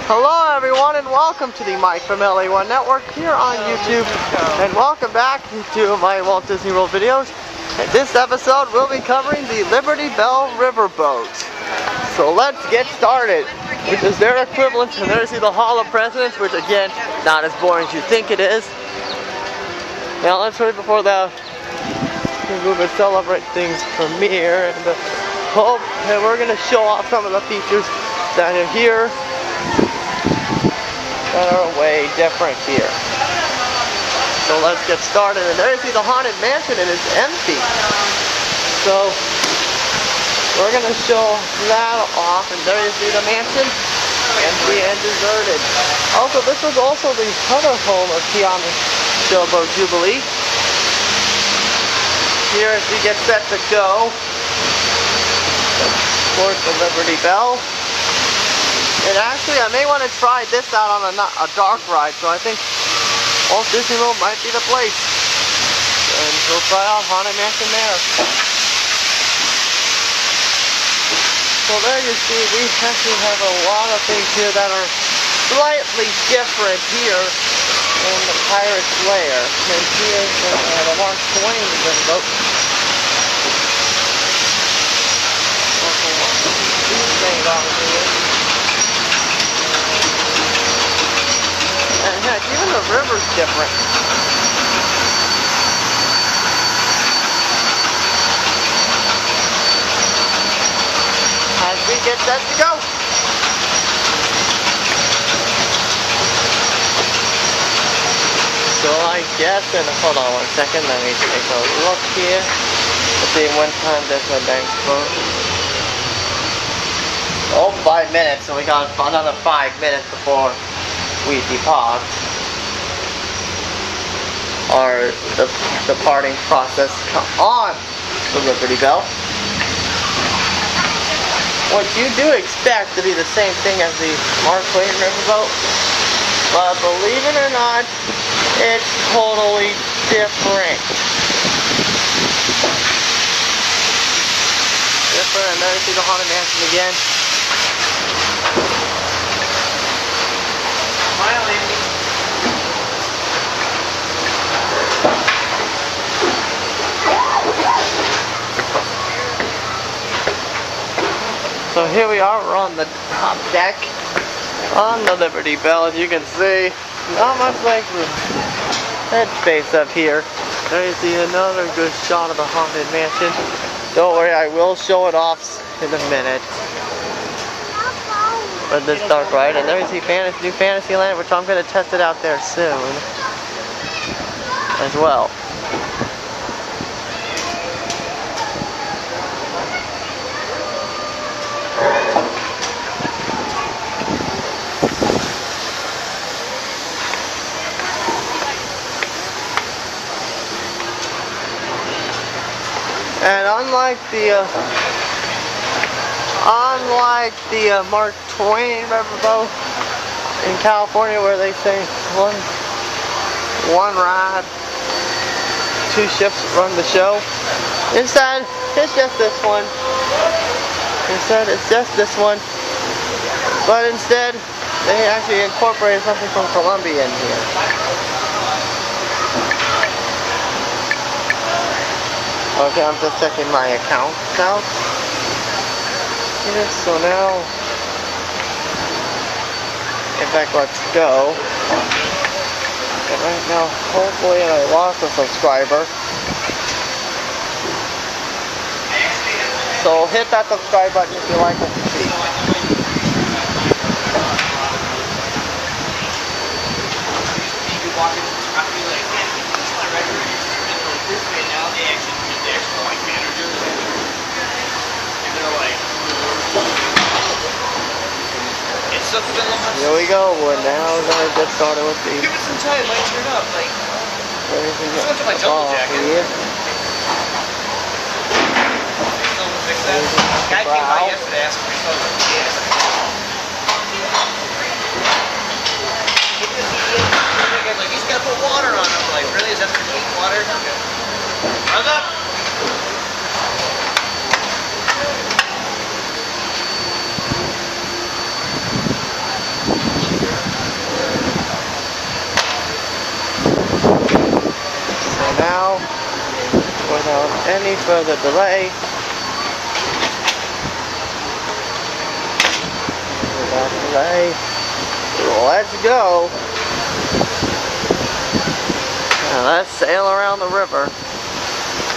Hello everyone and welcome to the Mike from LA1 Network here on YouTube, and welcome back to my Walt Disney World videos. In this episode we'll be covering the Belle Riverboat. So let's get started, which is their equivalent to there's the Hall of Presidents, which again, not as boring as you think it is. Now let's wait before the move and celebrate things premiere, and hope that we're going to show off some of the features that are here that are way different here. So let's get started. And there you see the Haunted Mansion, and it's empty. So we're going to show that off, and there you see the mansion, empty and deserted. Also, this was also the other home of Tiana's Showboat Jubilee. Here as we get set to go, of course, the Liberty Belle. And actually, I may want to try this out on a dark ride, so I think Walt Disney World might be the place. And we'll try out Haunted Mansion there. So there you see, we actually have a lot of things here that are slightly different here in the Pirate's Lair. And here's the Mark Twain Riverboat. These things over here. And heck, even the river's different. As we get set to go. So I guess, and hold on one second, let me take a look here. Let's see what time does my bank close. Oh, 5 minutes, so we got another 5 minutes before we depart, or the departing process on the Liberty Belle. What you do expect to be the same thing as the Mark Twain Riverboat, but believe it or not, it's totally different. And there you see the Haunted Mansion again. So here we are, we're on the top deck on the Liberty Belle. As you can see, not much like headspace up here. There you see another good shot of the Haunted Mansion. Don't worry, I will show it off in a minute with this dark ride. And there you see New Fantasyland, which I'm going to test it out there soon as well. And unlike the Mark Twain Riverboat in California, where they say one ride, 2 ships run the show, instead it's just this one. But instead they actually incorporated something from Colombia in here. Okay, I'm just checking my account now. Yes, so now, in fact, let's go. And right now, hopefully I lost a subscriber. So hit that subscribe button if you like what you see. Here we go. We're now going to get started with the. Give it some time, might turn up. Like, this one's my jungle jacket. Here. Someone fix that. Guy came by yesterday asking me for some gas. Like, he's got to put water on. I'm like, really? Is that for clean water? How's up? any further delay, let's go. And let's sail around the river.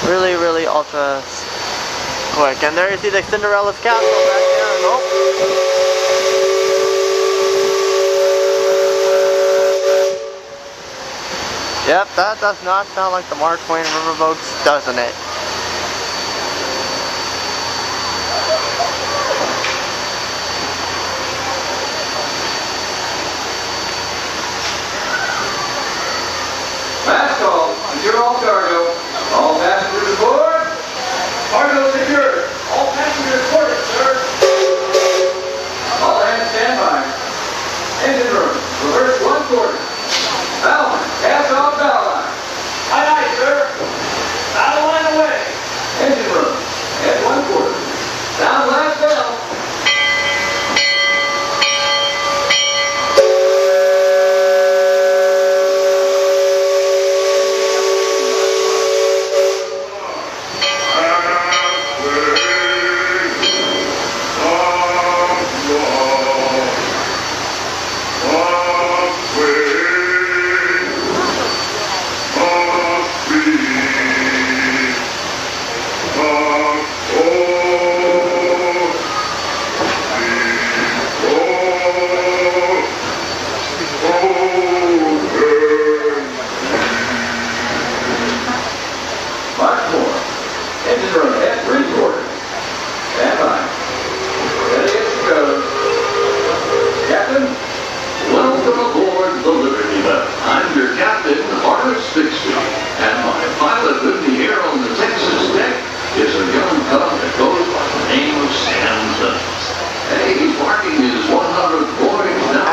Really, really ultra quick. And there you see the Cinderella's castle back there. Nope. Yep, that does not sound like the Mark Twain riverboats, doesn't it? Last call, secure all cargo. All passengers aboard. Cargo secured. All passengers boarded, sir. All hands stand by. Engine room, reverse 1/4. Belle, cast off bow line. Aye, aye, sir. Bow line away. Engine room, at 1/4. Down last bell.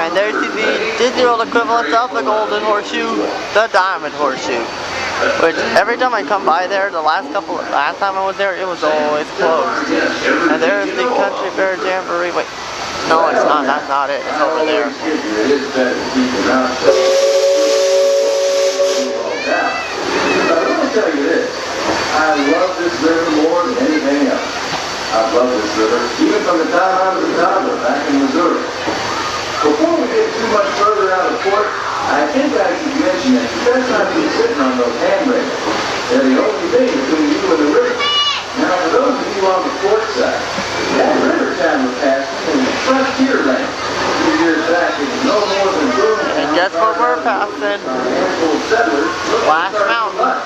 And there's the Disney World equivalent of the Golden Horseshoe, the Diamond Horseshoe. Which every time I come by there, last time I was there, it was always closed. And there's the Country Fair Jamboree. Wait, no, it's not. That's not it. It's over there. But let me tell you this. I love this river more than anything else. I've loved this river, even from the time I was a toddler back in Missouri. Before we get too much further out of port, I think I should mention that you best not be sitting on those handrails. They're the only thing between you and the river. Now, for those of you on the port side, that river town we're passing is frontier land. A few years back, it was no more than boom. And guess what we're passing? Last Mountain.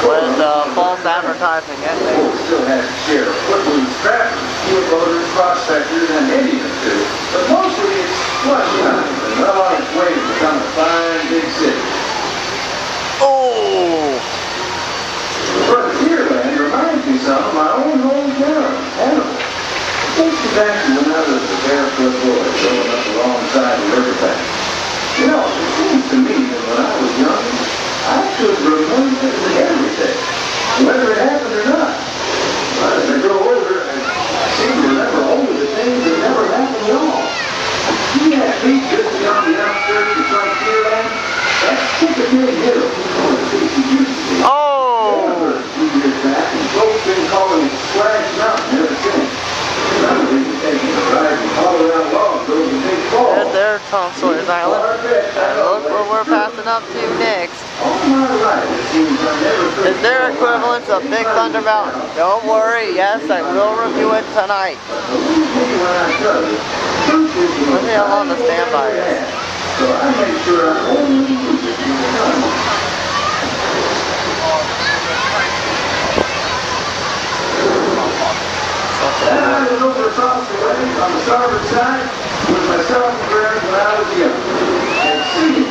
With false advertising ending. Still has a share of footloose trappers, steel boaters, prospectors, and Indians too. But mostly it's flush time and well on its way to become a fine big city. Oh! Frontierland reminds me some of my own hometown, Hannibal. It takes me back to when I was a barefoot boy growing up alongside the riverbank. You know, it seems to me that when I was young, I could remember everything, whether it happened or not. But as I grow older, I seem to remember only the things that never happened at all. See that beach just beyond the outskirts of Frontierland? That's Piccadilly Hill. Oh! A few years back, and folks been calling it Splash Mountain ever since. Some of them taking a ride from Colorado logs over the Big Falls. And there's Tom Sawyer's Island. And look where we're passing up to next. Is their equivalent of Big Thunder Mountain? Don't worry, yes, I will review it tonight. Let's see how long the standby is. So I make sure I only use it when I'm done. I was over across the way on the starboard side with my sophomore when I was young. And seeing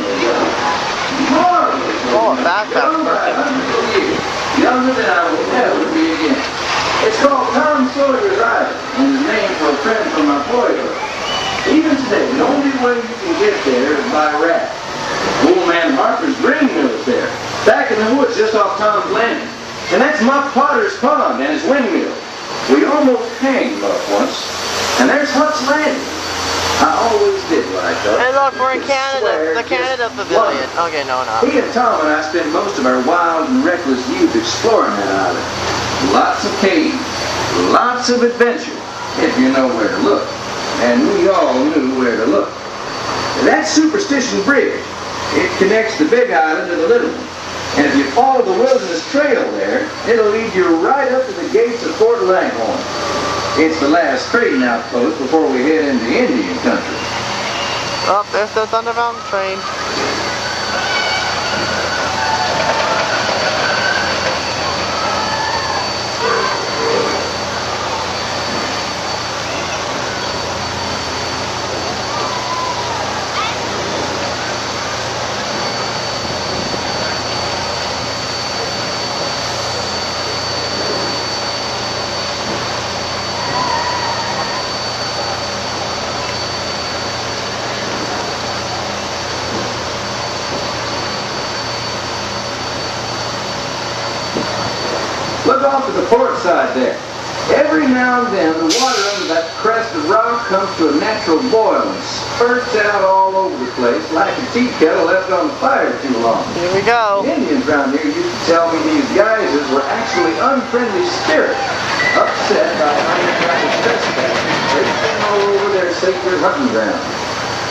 marvelous. Oh, a backpack, perfect. Younger than I will ever be again. It's called Tom Sawyer's Island, and it's named for a friend from my boyhood. Even today, the only way you can get there is by raft. Old man Harper's grain mill is there, back in the woods just off Tom's Landing. And that's Muck Potter's pond and his windmill. We almost hanged Muck once. And there's Huck's Landing. I always did like us. Hey, look, we're in You could Canada, swear the Canada just Pavilion. wonderful. Okay, no, not. He and Tom and I spent most of our wild and reckless youth exploring that island. Lots of caves, lots of adventure, if you know where to look. And we all knew where to look. That Superstition Bridge, it connects the big island to the little one. And if you follow the Wilderness Trail there, it'll lead you right up to the gates of Fort Langhorne. It's the last trading outpost before we head into Indian country. Oh, there's the Thunder Mountain train. Look off to the port side there. Every now and then, the water under that crest of rock comes to a natural boil and spurts out all over the place like a tea kettle left on the fire too long. Here we go. The Indians around here used to tell me these geysers were actually unfriendly spirits, upset by uninvited trespassers racing all over their sacred hunting ground.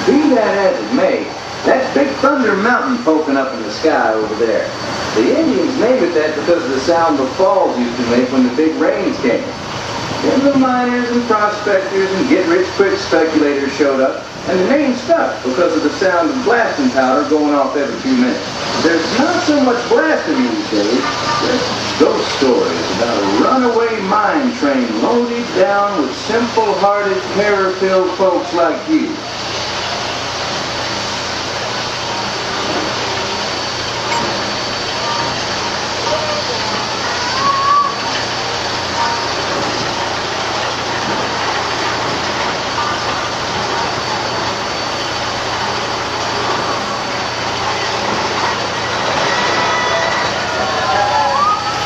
Be that as it may, that big Thunder Mountain poking up in the sky over there. The Indians named it that because of the sound the falls used to make when the big rains came. Then the miners and prospectors and get-rich-quick speculators showed up, and the name stuck because of the sound of blasting powder going off every few minutes. There's not so much blasting these days, just ghost stories about a runaway mine train loaded down with simple-hearted, terror-filled folks like you.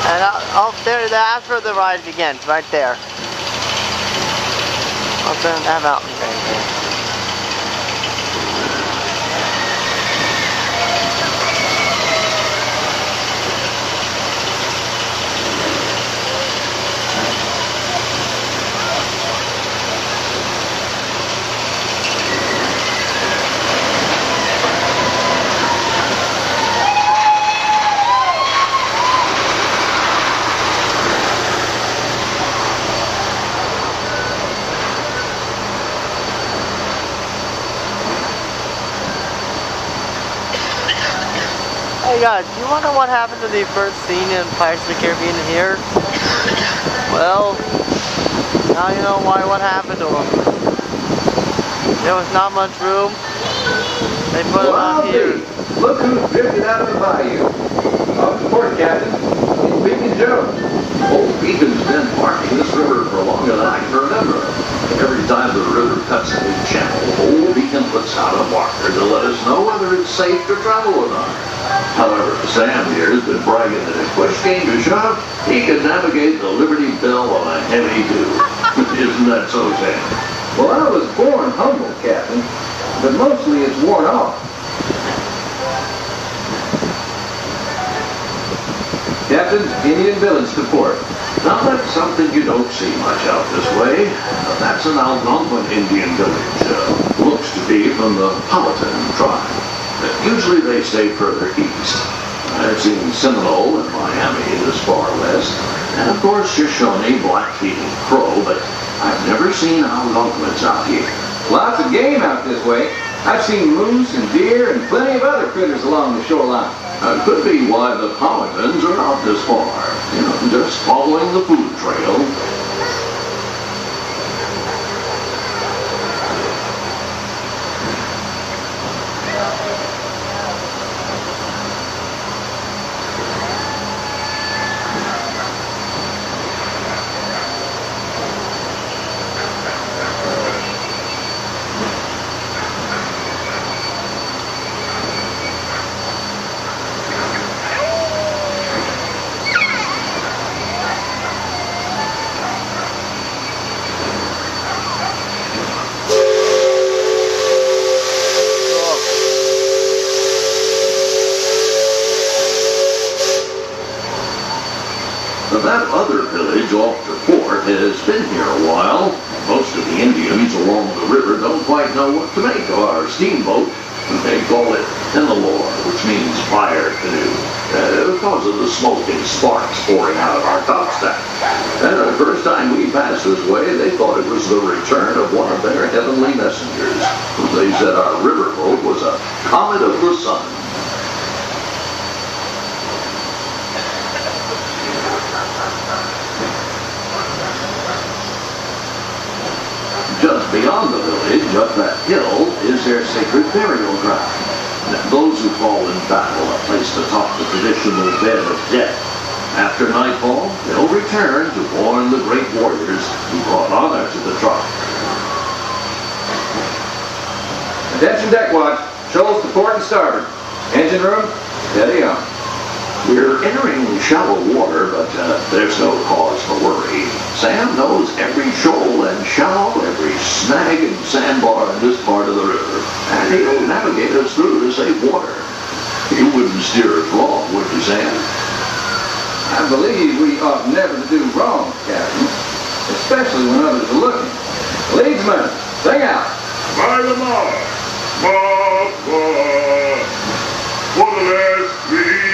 And up there, that's where the ride begins, right there. Up there in that mountain right there. Hey guys, do you wonder what happened to the first scene in Pirates of the Caribbean here? Well, now you know what happened to him. There was not much room. They put him out here. Look who drifted out of the bayou. Off the port, Captain. It's Beacon Joe. Old Beacon's been marking this river for longer than I can remember. Every time the river cuts a new channel, Old Beacon puts out a marker to let us know whether it's safe to travel or not. However, Sam here has been bragging that if push came to shove, he could navigate the Liberty Belle on a heavy dew. Isn't that so, Sam? Well, I was born humble, Captain, but mostly it's worn off. Captain, Indian village to port. Now that's something you don't see much out this way. That's an Algonquin Indian village. Looks to be from the Powhatan tribe. Usually they stay further east. I've seen Seminole and Miami this far west. And of course Shoshone, Blackfeet, and Crow, but I've never seen Algonquins out here. Lots of game out this way. I've seen moose and deer and plenty of other critters along the shoreline. Could be why the Powhatans are out this far. You know, just following the food trail. That other village off the port has been here a while. Most of the Indians along the river don't quite know what to make of our steamboat. They call it Tennelore, which means fire canoe, because of the smoke and sparks pouring out of our topstack. And the first time we passed this way, they thought it was the return of one of their heavenly messengers. They said our riverboat was a comet of the sun. Just beyond the village, up that hill, is their sacred burial ground. Those who fall in battle are placed atop the traditional bed of death. After nightfall, they'll return to mourn the great warriors who brought honor to the tribe. Attention deck watch. Shoals to port and starboard. Engine room, steady on. We're entering shallow water, but there's no cause for worry. Sam knows every shoal and shallow, every snag and sandbar in this part of the river, and he'll navigate us through to safe water. You wouldn't steer us wrong, would you, Sam? I believe we ought never to do wrong, Captain, especially when others are looking. Leadsman, sing out. By the mark, for the last three.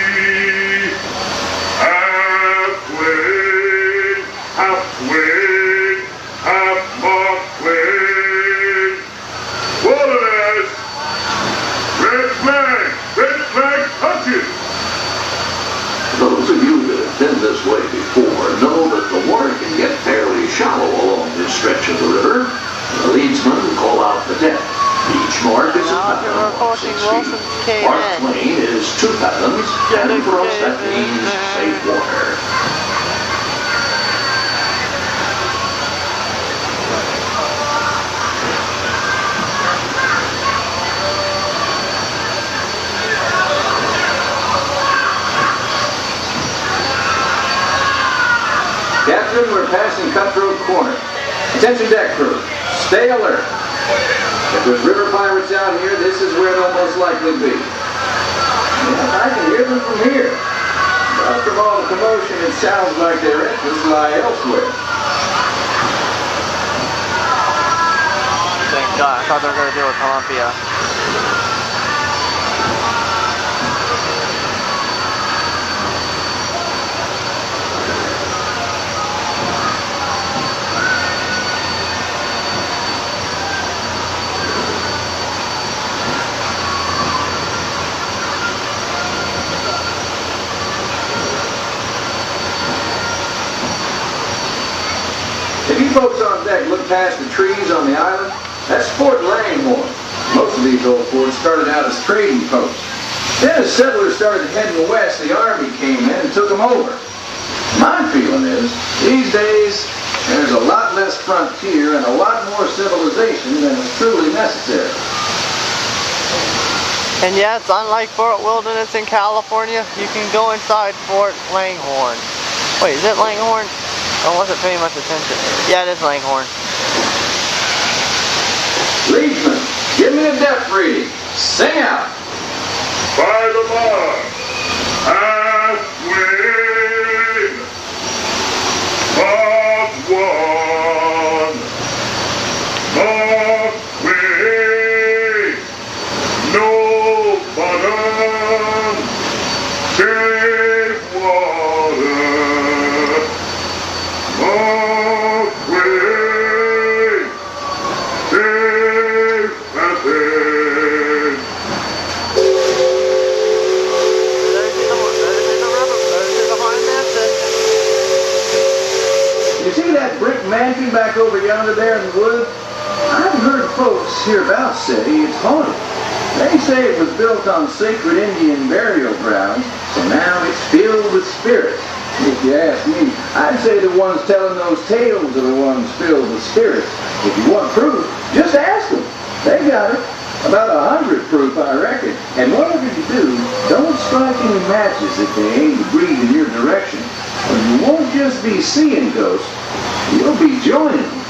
Those of you that have been this way before know that the water can get fairly shallow along this stretch of the river. The leadsman will call out the depth. Each mark is a Now fathom, we're approaching 6 feet. Wilson's Cave Mark End. Twain is 2 fathoms, and for us that means safe water. Captain, we're passing Cutthroat Corner. Attention deck crew, stay alert. If there's river pirates out here, this is where they'll most likely be. Yes, I can hear them from here. But from all the commotion, it sounds like their interests lie elsewhere. Thank God, I thought they were going to deal with Columbia. If you folks on deck look past the trees on the island, that's Fort Langhorne. Most of these old forts started out as trading posts. Then as settlers started heading west, the army came in and took them over. My feeling is, these days, there's a lot less frontier and a lot more civilization than is truly necessary. And yes, unlike Fort Wilderness in California, you can go inside Fort Langhorne. Wait, is it Langhorne? I wasn't paying much attention. Yeah, it is Langhorne. Leadsman, give me a depth reading. Sing out. By the mark, halfway, part 1, northway, no bottom, safe water, northway, safe passage. You see that brick mansion back over yonder there in the woods? I've heard folks hereabouts say it's haunted. They say it was built on sacred Indian burial grounds, so now it's filled with spirits. If you ask me, I'd say the ones telling those tales are the ones filled with spirits. If you want proof, just ask them. They got it. About 100 proof, I reckon. And whatever you do, don't strike any matches if they aim to breathe in your direction. Or you won't just be seeing ghosts, you'll be joining them.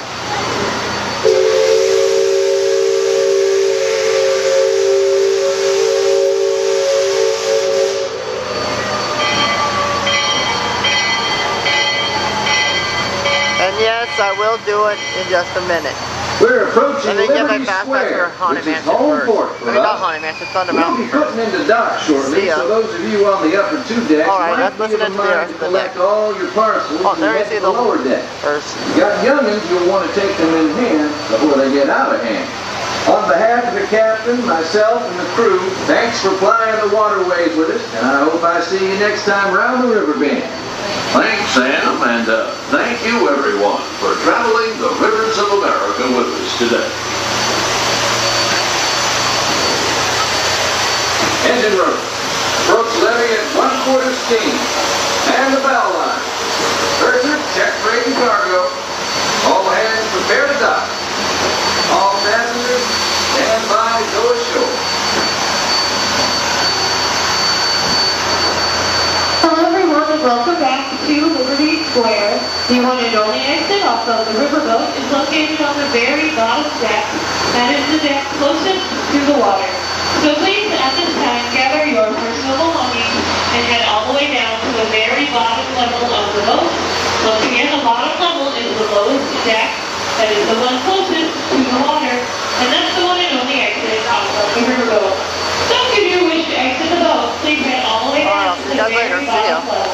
I will do it in just a minute. We're approaching Let me get my Liberty backpack Square, for Haunted which is Mansion home first. port for I mean, not us. Haunted Mansion, Thunder We'll Mountain be first. putting into dock shortly, See ya. so those of you on the upper two decks All right, might let's be listen in to the mind rest to of the collect deck. all your parcels Oh, and there you head see to the the lower deck. first. You got youngins, you'll want to take them in hand before they get out of hand. On behalf of the captain, myself, and the crew, thanks for flying the waterways with us, and I hope I see you next time around the river bend. Thanks, Sam, and thank you, everyone, for traveling the rivers of America with us today. Engine room. Approach levee at 1/4 steam. And the bell line. Purser, check freight and cargo. All hands prepare to dock. All passengers, stand by, go ashore. Hello everyone and welcome back to Liberty Square. The one and only exit off of the Riverboat is located on the very bottom deck. That is the deck closest to the water. So please at this time gather your personal belongings and head all the way down to the very bottom level of the boat. Once again, the bottom level is the lowest deck. That is the one closest to the water. And that's the one and only exit off of the Riverboat. So if you do wish to exit the boat, please head all the way All right, down I'll to see you the guys later. very See ya. bottom level.